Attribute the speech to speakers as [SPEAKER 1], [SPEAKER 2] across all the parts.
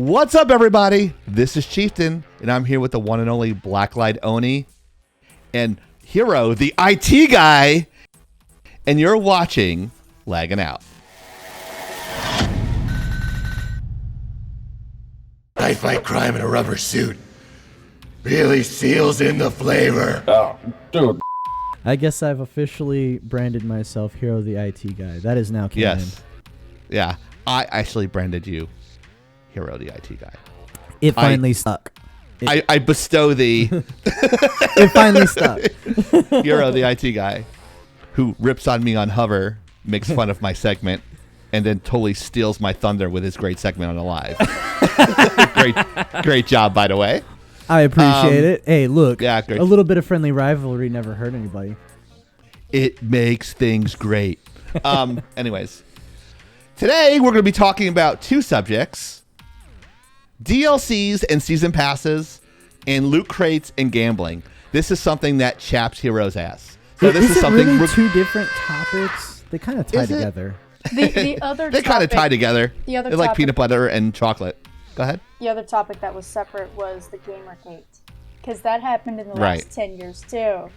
[SPEAKER 1] What's up, everybody? This is Chieftain, and I'm here with the one and only Blacklight Oni and Hiro, the IT guy, and you're watching Laggin Out.
[SPEAKER 2] I fight crime in a rubber suit. Really seals in the flavor.
[SPEAKER 3] Oh, dude.
[SPEAKER 4] I guess I've officially branded myself Hiro the IT guy. That is now canon.
[SPEAKER 1] Yes. Yeah. I actually branded you Hiro the IT guy.
[SPEAKER 4] It finally stuck.
[SPEAKER 1] I bestow the
[SPEAKER 4] It finally stuck.
[SPEAKER 1] Hiro the IT guy who rips on me on Hover, makes fun of my segment, and then totally steals my thunder with his great segment on Alive. Great job, by the way.
[SPEAKER 4] I appreciate it. Hey, look,
[SPEAKER 1] yeah, great.
[SPEAKER 4] A little bit of friendly rivalry never hurt anybody.
[SPEAKER 1] It makes things great. Anyways, today we're going to be talking about two subjects: DLCs and season passes, and loot crates and gambling. This is something that chaps Hiro's ass. So this is something
[SPEAKER 4] really two different topics. They kind of tie together.
[SPEAKER 5] The other
[SPEAKER 1] they kind of tie together.
[SPEAKER 5] The other
[SPEAKER 1] They're like
[SPEAKER 5] topic,
[SPEAKER 1] peanut butter and chocolate. Go ahead.
[SPEAKER 5] The other topic that was separate was the Gamergate, because that happened in the last 10 years too.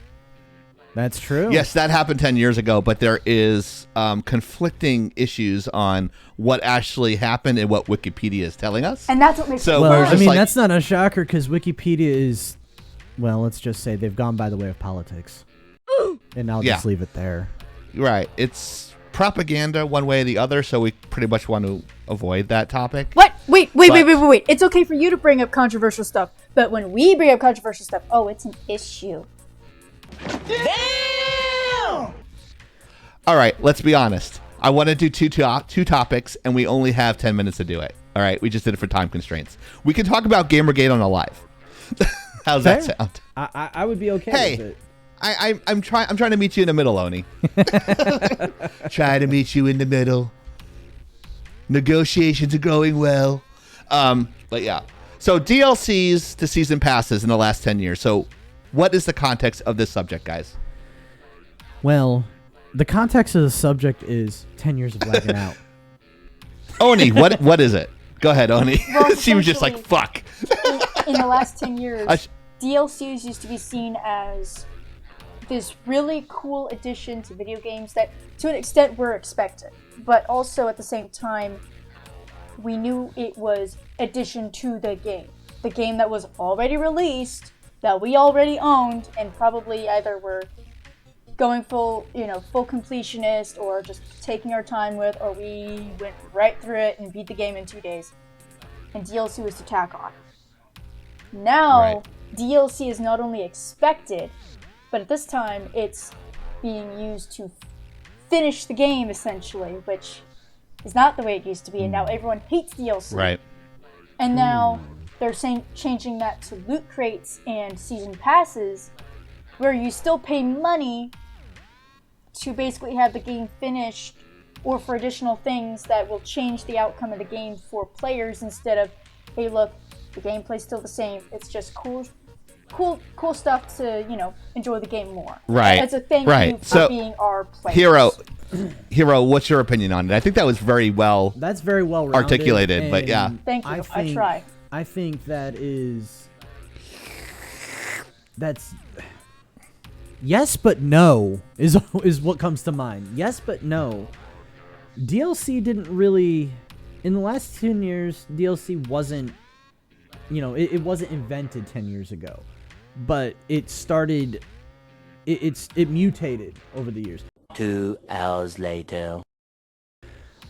[SPEAKER 4] That's true.
[SPEAKER 1] Yes, that happened 10 years ago, but there is conflicting issues on what actually happened and what Wikipedia is telling us.
[SPEAKER 5] And that's what makes
[SPEAKER 1] So
[SPEAKER 5] it
[SPEAKER 4] Well,
[SPEAKER 1] we're
[SPEAKER 4] I
[SPEAKER 1] just
[SPEAKER 4] mean,
[SPEAKER 1] like-
[SPEAKER 4] that's not a shocker because Wikipedia is, well, let's just say they've gone by the way of politics. And I'll just leave it there.
[SPEAKER 1] Right. It's propaganda one way or the other, so we pretty much want to avoid that topic.
[SPEAKER 5] What? Wait. It's okay for you to bring up controversial stuff, but when we bring up controversial stuff, oh, it's an issue.
[SPEAKER 1] Damn! All right, let's be honest. I want to do two topics, and we only have 10 minutes to do it. All right, we just did it for time constraints. We can talk about Gamergate on Alive. How's that sound?
[SPEAKER 4] I would be okay
[SPEAKER 1] Hey,
[SPEAKER 4] with it.
[SPEAKER 1] I'm trying to meet you in the middle, Oni. Try to meet you in the middle. Negotiations are going well. But yeah. So DLCs to season passes in the last 10 years. So what is the context of this subject, guys?
[SPEAKER 4] Well, the context of the subject is 10 years of Laggin Out.
[SPEAKER 1] Oni, what is it? Go ahead, Oni.
[SPEAKER 5] Well,
[SPEAKER 1] She was just like, fuck.
[SPEAKER 5] In the last 10 years, DLCs used to be seen as this really cool addition to video games that, to an extent, were expected. But also, at the same time, we knew it was addition to the game that was already released, that we already owned, and probably either were going full completionist, or just taking our time with, or we went right through it and beat the game in 2 days. And DLC was to tack on. Now, DLC is not only expected, but at this time, it's being used to finish the game, essentially, which is not the way it used to be, and now everyone hates DLC.
[SPEAKER 1] Right.
[SPEAKER 5] And now they're changing that to loot crates and season passes, where you still pay money to basically have the game finished, or for additional things that will change the outcome of the game for players, instead of, hey, look, the gameplay's still the same. It's just cool stuff to, enjoy the game more.
[SPEAKER 1] Right.
[SPEAKER 5] As a thank you for being our players.
[SPEAKER 1] Hiro, what's your opinion on it? I think that was very well.
[SPEAKER 4] That's very well
[SPEAKER 1] articulated, but yeah.
[SPEAKER 5] Thank you. I try.
[SPEAKER 4] I think that's yes, but no is what comes to mind. Yes, but no. DLC didn't really, in the last 10 years, DLC wasn't, it wasn't invented 10 years ago, but it started, it mutated over the years.
[SPEAKER 6] 2 hours later.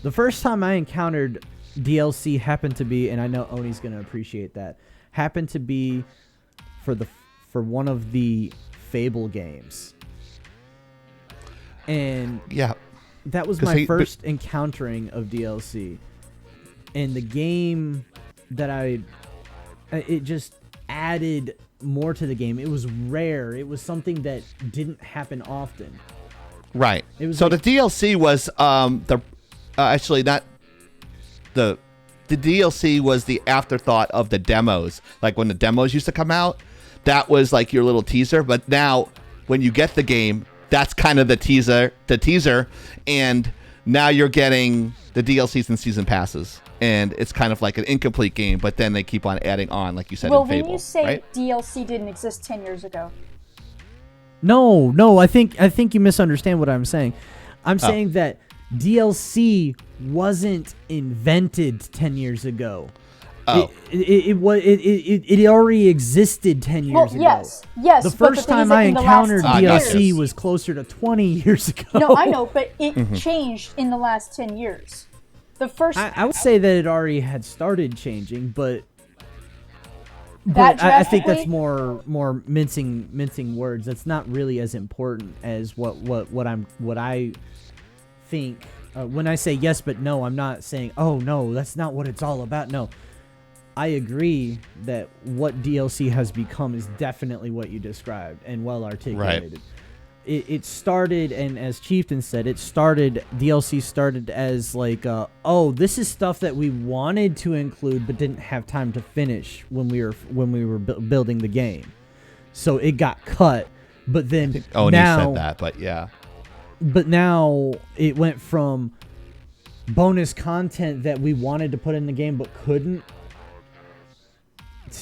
[SPEAKER 4] The first time I encountered DLC happened to be, and I know Oni's going to appreciate that, happened to be for one of the Fable games. And
[SPEAKER 1] yeah,
[SPEAKER 4] that was my first encountering of DLC. And the game that it just added more to the game. It was rare. It was something that didn't happen often.
[SPEAKER 1] Right.
[SPEAKER 4] It was
[SPEAKER 1] so the DLC was actually not the DLC was the afterthought of the demos. Like when the demos used to come out, that was like your little teaser. But now when you get the game, that's kind of the teaser. And now you're getting the DLCs and season passes, and it's kind of like an incomplete game, but then they keep on adding on, like you said in Fable.
[SPEAKER 5] Well, when you say
[SPEAKER 1] right?
[SPEAKER 5] DLC didn't exist 10 years ago.
[SPEAKER 4] No, I think you misunderstand what I'm saying. I'm saying that DLC wasn't invented 10 years ago.
[SPEAKER 1] Oh.
[SPEAKER 4] It already existed 10 years ago.
[SPEAKER 5] Yes.
[SPEAKER 4] The first time I encountered DLC
[SPEAKER 1] years.
[SPEAKER 4] was closer to 20 years ago.
[SPEAKER 5] No, I know, but it changed in the last 10 years. The first.
[SPEAKER 4] I would say that it already had started changing, but
[SPEAKER 5] That
[SPEAKER 4] I think that's
[SPEAKER 5] drastically-
[SPEAKER 4] more mincing words. That's not really as important as what I think. When I say yes but no, I'm not saying, oh no, that's not what it's all about. No, I agree that what DLC has become is definitely what you described and well articulated.
[SPEAKER 1] Right.
[SPEAKER 4] It started, and as Chieftain said, DLC started as like, oh, this is stuff that we wanted to include but didn't have time to finish when we were building the game. So it got cut, but then
[SPEAKER 1] Oni
[SPEAKER 4] now
[SPEAKER 1] said that, but yeah.
[SPEAKER 4] But now it went from bonus content that we wanted to put in the game but couldn't.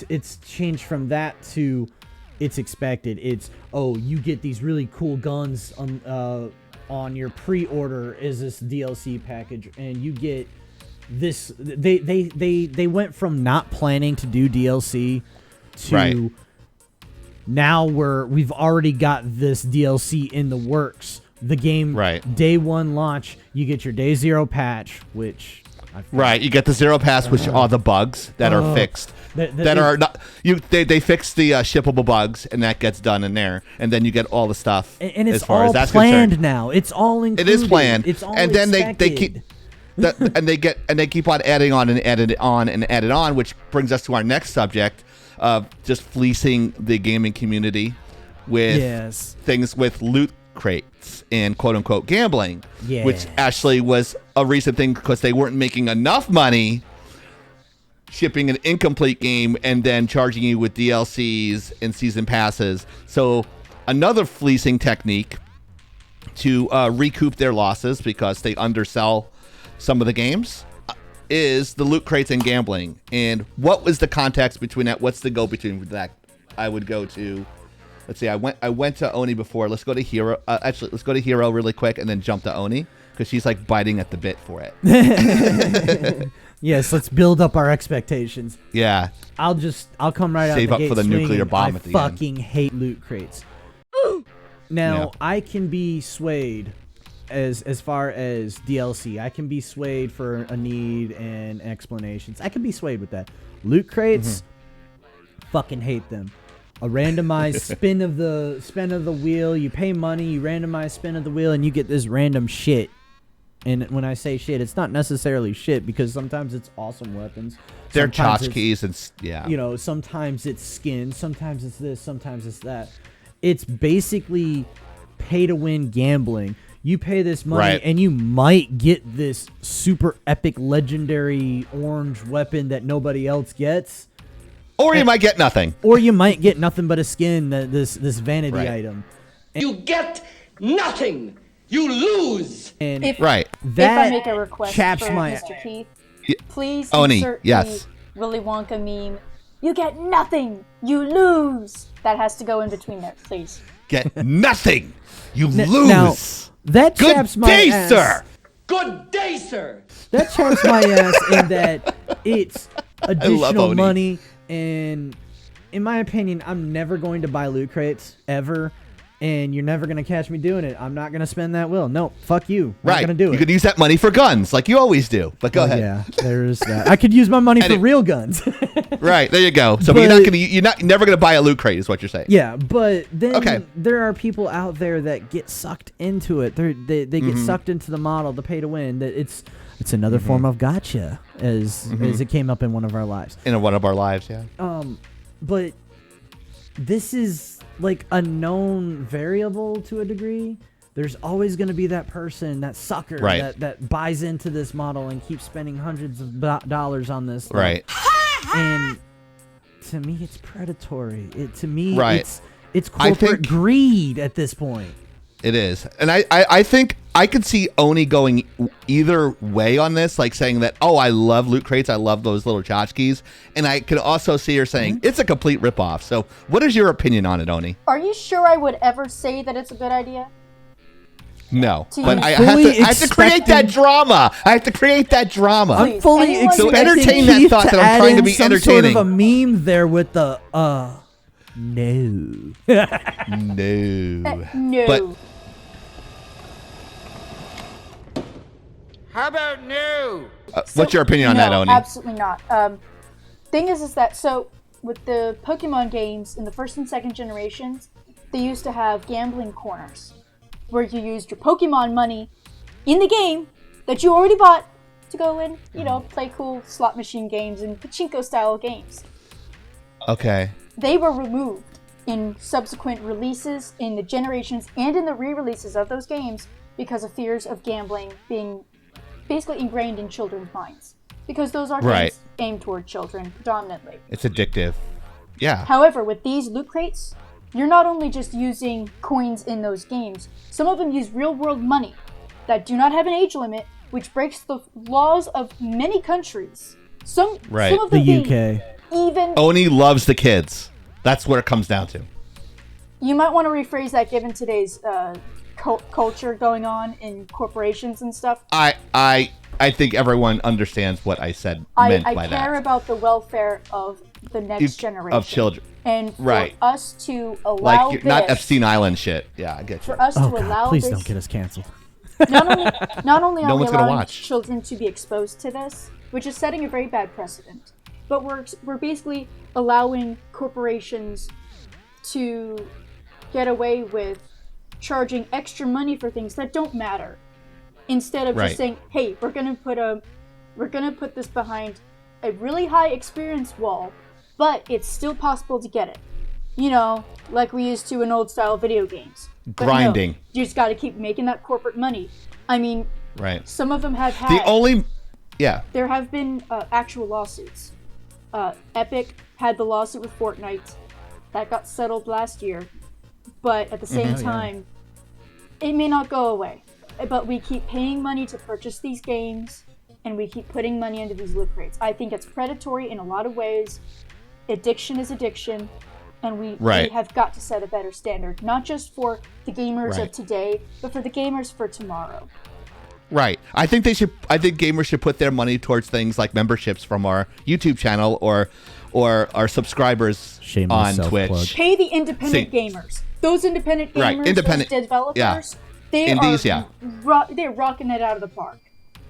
[SPEAKER 4] It's changed from that to it's expected. It's, oh, you get these really cool guns on your pre-order is this DLC package, and you get this. They went from not planning to do DLC to
[SPEAKER 1] Right.
[SPEAKER 4] now we've already got this DLC in the works. The game,
[SPEAKER 1] Right.
[SPEAKER 4] Day one launch, you get your day zero patch, which
[SPEAKER 1] Right, you get the Zero Pass, which are the bugs that are fixed. That are not they fix the shippable bugs, and that gets done in there, and then you get all the stuff.
[SPEAKER 4] and it's
[SPEAKER 1] as far
[SPEAKER 4] all
[SPEAKER 1] as that's
[SPEAKER 4] planned
[SPEAKER 1] concerned.
[SPEAKER 4] now. It's all included.
[SPEAKER 1] It is planned,
[SPEAKER 4] It's all
[SPEAKER 1] and then they
[SPEAKER 4] expected.
[SPEAKER 1] keep they keep on adding on and added on and added on, which brings us to our next subject of just fleecing the gaming community with
[SPEAKER 4] Yes.
[SPEAKER 1] things with loot crates and quote unquote gambling, which
[SPEAKER 4] Yes.
[SPEAKER 1] actually was a recent thing because they weren't making enough money shipping an incomplete game and then charging you with DLCs and season passes. So another fleecing technique to recoup their losses because they undersell some of the games is the loot crates and gambling. And what was the context between that? What's the go between that? I would go to, let's see, I went to Oni before. Let's go to Hiro. Actually, let's go to Hiro really quick and then jump to Oni because she's like biting at the bit for it.
[SPEAKER 4] Yes, let's build up our expectations.
[SPEAKER 1] Yeah.
[SPEAKER 4] I'll come right
[SPEAKER 1] Save
[SPEAKER 4] out
[SPEAKER 1] up
[SPEAKER 4] the gate
[SPEAKER 1] for the nuclear
[SPEAKER 4] swinging.
[SPEAKER 1] bomb at the end.
[SPEAKER 4] I fucking hate loot crates. Now,
[SPEAKER 1] Yeah.
[SPEAKER 4] I can be swayed as far as DLC. I can be swayed for a need and explanations. I can be swayed with that. Loot crates, fucking hate them. A randomized spin of the wheel. You pay money, you randomize spin of the wheel, and you get this random shit. And when I say shit, it's not necessarily shit because sometimes it's awesome weapons.
[SPEAKER 1] They're
[SPEAKER 4] Sometimes
[SPEAKER 1] tchotchkes
[SPEAKER 4] it's-
[SPEAKER 1] and yeah.
[SPEAKER 4] You know, sometimes it's skins, sometimes it's this, sometimes it's that. It's basically pay to win gambling. You pay this money
[SPEAKER 1] Right.
[SPEAKER 4] and you might get this super epic legendary orange weapon that nobody else gets.
[SPEAKER 1] Or you might get nothing.
[SPEAKER 4] Or you might get nothing but a skin, this vanity
[SPEAKER 1] Right.
[SPEAKER 4] item.
[SPEAKER 3] You get nothing. You lose.
[SPEAKER 4] And
[SPEAKER 5] If,
[SPEAKER 1] Right.
[SPEAKER 4] that
[SPEAKER 5] if I make a request
[SPEAKER 4] chaps
[SPEAKER 5] for
[SPEAKER 4] my
[SPEAKER 5] Mr. Keith,
[SPEAKER 1] Y-
[SPEAKER 5] please
[SPEAKER 1] Oni,
[SPEAKER 5] insert
[SPEAKER 1] yes.
[SPEAKER 5] the Willy Wonka meme. You get nothing. You lose. That has to go in between there, please.
[SPEAKER 1] Get nothing. You
[SPEAKER 4] Now,
[SPEAKER 1] lose.
[SPEAKER 4] that
[SPEAKER 1] Good
[SPEAKER 4] chaps my
[SPEAKER 1] day,
[SPEAKER 4] ass.
[SPEAKER 1] sir.
[SPEAKER 3] Good day, sir.
[SPEAKER 4] That chaps my ass in that it's additional
[SPEAKER 1] Oni.
[SPEAKER 4] money, and in my opinion, I'm never going to buy loot crates ever, and you're never gonna catch me doing it. I'm not gonna spend that will. No, fuck you. I'm not
[SPEAKER 1] Right.
[SPEAKER 4] gonna do
[SPEAKER 1] You
[SPEAKER 4] it.
[SPEAKER 1] could use that money for guns like you always do. But go
[SPEAKER 4] Oh,
[SPEAKER 1] ahead.
[SPEAKER 4] yeah, there's that. I could use my money for
[SPEAKER 1] it-
[SPEAKER 4] real guns.
[SPEAKER 1] Right. There you go. So
[SPEAKER 4] But-
[SPEAKER 1] you're never going to buy a loot crate is what you're saying.
[SPEAKER 4] Yeah, but then
[SPEAKER 1] Okay.
[SPEAKER 4] there are people out there that get sucked into it. They get sucked into the model, the pay to win. That it's another form of gotcha, as it came up in one of our lives.
[SPEAKER 1] In one of our lives, yeah.
[SPEAKER 4] But this is like a known variable to a degree. There's always going to be that person, that sucker,
[SPEAKER 1] Right.
[SPEAKER 4] that buys into this model and keeps spending hundreds of dollars on this. stuff.
[SPEAKER 1] Right.
[SPEAKER 4] And to me, it's predatory. To me,
[SPEAKER 1] Right.
[SPEAKER 4] it's
[SPEAKER 1] I
[SPEAKER 4] corporate
[SPEAKER 1] think-
[SPEAKER 4] greed at this point.
[SPEAKER 1] It is. And I think I could see Oni going either way on this, like saying that, oh, I love loot crates, I love those little tchotchkes, and I could also see her saying it's a complete ripoff. So, what is your opinion on it, Oni?
[SPEAKER 5] Are you sure I would ever say that it's a good idea?
[SPEAKER 1] No,
[SPEAKER 5] To
[SPEAKER 1] but
[SPEAKER 5] you.
[SPEAKER 1] I have to create that
[SPEAKER 4] expecting-
[SPEAKER 1] drama. I have to create that drama.
[SPEAKER 5] Please.
[SPEAKER 4] I'm fully
[SPEAKER 5] Anyone who-
[SPEAKER 4] expecting
[SPEAKER 1] So entertain that
[SPEAKER 4] Keith
[SPEAKER 1] thought
[SPEAKER 4] to
[SPEAKER 1] that I'm
[SPEAKER 4] add
[SPEAKER 1] trying to
[SPEAKER 4] in
[SPEAKER 1] be
[SPEAKER 4] some
[SPEAKER 1] entertaining.
[SPEAKER 4] sort of a meme there with the no.
[SPEAKER 1] No.
[SPEAKER 5] No.
[SPEAKER 1] But
[SPEAKER 7] How about new?
[SPEAKER 1] what's your opinion on
[SPEAKER 5] no,
[SPEAKER 1] that, Oni?
[SPEAKER 5] Absolutely not. Thing is that so with the Pokemon games in the first and second generations, they used to have gambling corners where you used your Pokemon money in the game that you already bought to go and play cool slot machine games and pachinko style games.
[SPEAKER 1] Okay.
[SPEAKER 5] They were removed in subsequent releases in the generations and in the re-releases of those games because of fears of gambling being basically ingrained in children's minds, because those are
[SPEAKER 1] Right.
[SPEAKER 5] games aimed toward children predominantly.
[SPEAKER 1] It's addictive. Yeah.
[SPEAKER 5] However, with these loot crates, you're not only just using coins in those games, some of them use real-world money that do not have an age limit, which breaks the laws of many countries. Some of
[SPEAKER 4] The
[SPEAKER 5] them being
[SPEAKER 4] UK.
[SPEAKER 5] even.
[SPEAKER 1] Oni loves the kids. That's what it comes down to.
[SPEAKER 5] You might want to rephrase that given today's culture going on in corporations and stuff.
[SPEAKER 1] I think everyone understands what I said meant
[SPEAKER 5] I
[SPEAKER 1] by
[SPEAKER 5] care
[SPEAKER 1] that.
[SPEAKER 5] about the welfare of the next generation.
[SPEAKER 1] Of children.
[SPEAKER 5] And for
[SPEAKER 1] Right.
[SPEAKER 5] us to allow
[SPEAKER 1] Like, you're not
[SPEAKER 5] this,
[SPEAKER 1] Epstein Island shit. Yeah, I get you.
[SPEAKER 5] for us
[SPEAKER 4] Oh
[SPEAKER 5] to allow
[SPEAKER 4] God! Please
[SPEAKER 5] this,
[SPEAKER 4] don't get us canceled.
[SPEAKER 5] not only
[SPEAKER 1] No
[SPEAKER 5] are we
[SPEAKER 1] one's gonna
[SPEAKER 5] allowing
[SPEAKER 1] watch.
[SPEAKER 5] children to be exposed to this, which is setting a very bad precedent, but we're basically allowing corporations to get away with charging extra money for things that don't matter, instead of
[SPEAKER 1] Right.
[SPEAKER 5] just saying, "Hey, we're gonna put this behind a really high experience wall, but it's still possible to get it." Like we used to in old style video games. But no,
[SPEAKER 1] Grinding.
[SPEAKER 5] you just got to keep making that corporate money. I mean,
[SPEAKER 1] Right.
[SPEAKER 5] some of them have had.
[SPEAKER 1] The only... Yeah.
[SPEAKER 5] There have been actual lawsuits. Epic had the lawsuit with Fortnite. That got settled last year. But at the same time, it may not go away. But we keep paying money to purchase these games, and we keep putting money into these loot crates. I think it's predatory in a lot of ways. Addiction is addiction, and we have got to set a better standard, not just for the gamers of today, but for the gamers for tomorrow.
[SPEAKER 1] Right. I think gamers should put their money towards things like memberships from our YouTube channel or our subscribers
[SPEAKER 4] Shameless
[SPEAKER 1] on
[SPEAKER 4] self-plug.
[SPEAKER 5] Pay
[SPEAKER 1] Twitch.
[SPEAKER 5] the independent gamers. Those independent gamers,
[SPEAKER 1] Right, independent-
[SPEAKER 5] those developers, they
[SPEAKER 1] Indies,
[SPEAKER 5] are they're rocking it out of the park.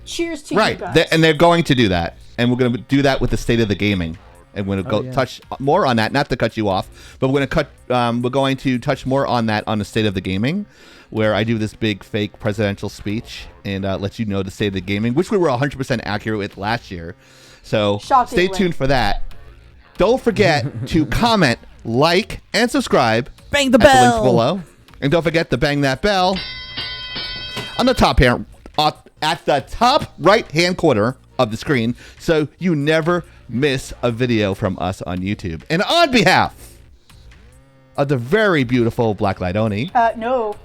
[SPEAKER 5] Cheers to you
[SPEAKER 1] Right.
[SPEAKER 5] guys.
[SPEAKER 1] And they're going to do that. And we're going to do that with the state of the gaming. And we're going to touch more on that, not to cut you off, but we're going to touch more on that on the state of the gaming, where I do this big fake presidential speech and let you know the state of the gaming, which we were 100% accurate with last year. So
[SPEAKER 5] Shockingly.
[SPEAKER 1] stay tuned for that. Don't forget to comment, like, and subscribe.
[SPEAKER 4] Bang the
[SPEAKER 1] at the links
[SPEAKER 4] bell.
[SPEAKER 1] below. And don't forget to bang that bell on the top here, at the top right-hand corner of the screen, so you never miss a video from us on YouTube. And on behalf of the very beautiful Blacklight Oni,
[SPEAKER 5] No,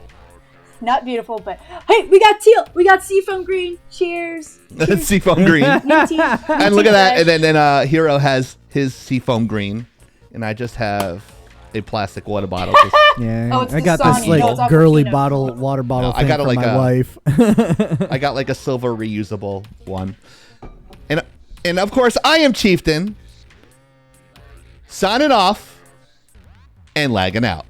[SPEAKER 5] not beautiful, but hey, we got teal, we got seafoam green. Cheers.
[SPEAKER 1] Seafoam Green.
[SPEAKER 5] New tea,
[SPEAKER 1] And look at that. And then Hiro has his Seafoam Green. And I just have a plastic water bottle.
[SPEAKER 4] Yeah,
[SPEAKER 5] Oh, it's
[SPEAKER 4] I
[SPEAKER 5] the
[SPEAKER 4] got
[SPEAKER 5] Sony.
[SPEAKER 4] this like
[SPEAKER 5] No, it's
[SPEAKER 4] girly
[SPEAKER 5] Aquafina.
[SPEAKER 4] water bottle
[SPEAKER 1] No, I
[SPEAKER 4] thing
[SPEAKER 1] got it
[SPEAKER 4] for
[SPEAKER 1] like
[SPEAKER 4] my
[SPEAKER 1] a-
[SPEAKER 4] wife.
[SPEAKER 1] I got like a silver reusable one. And of course, I am Chieftain. Signing off and lagging out.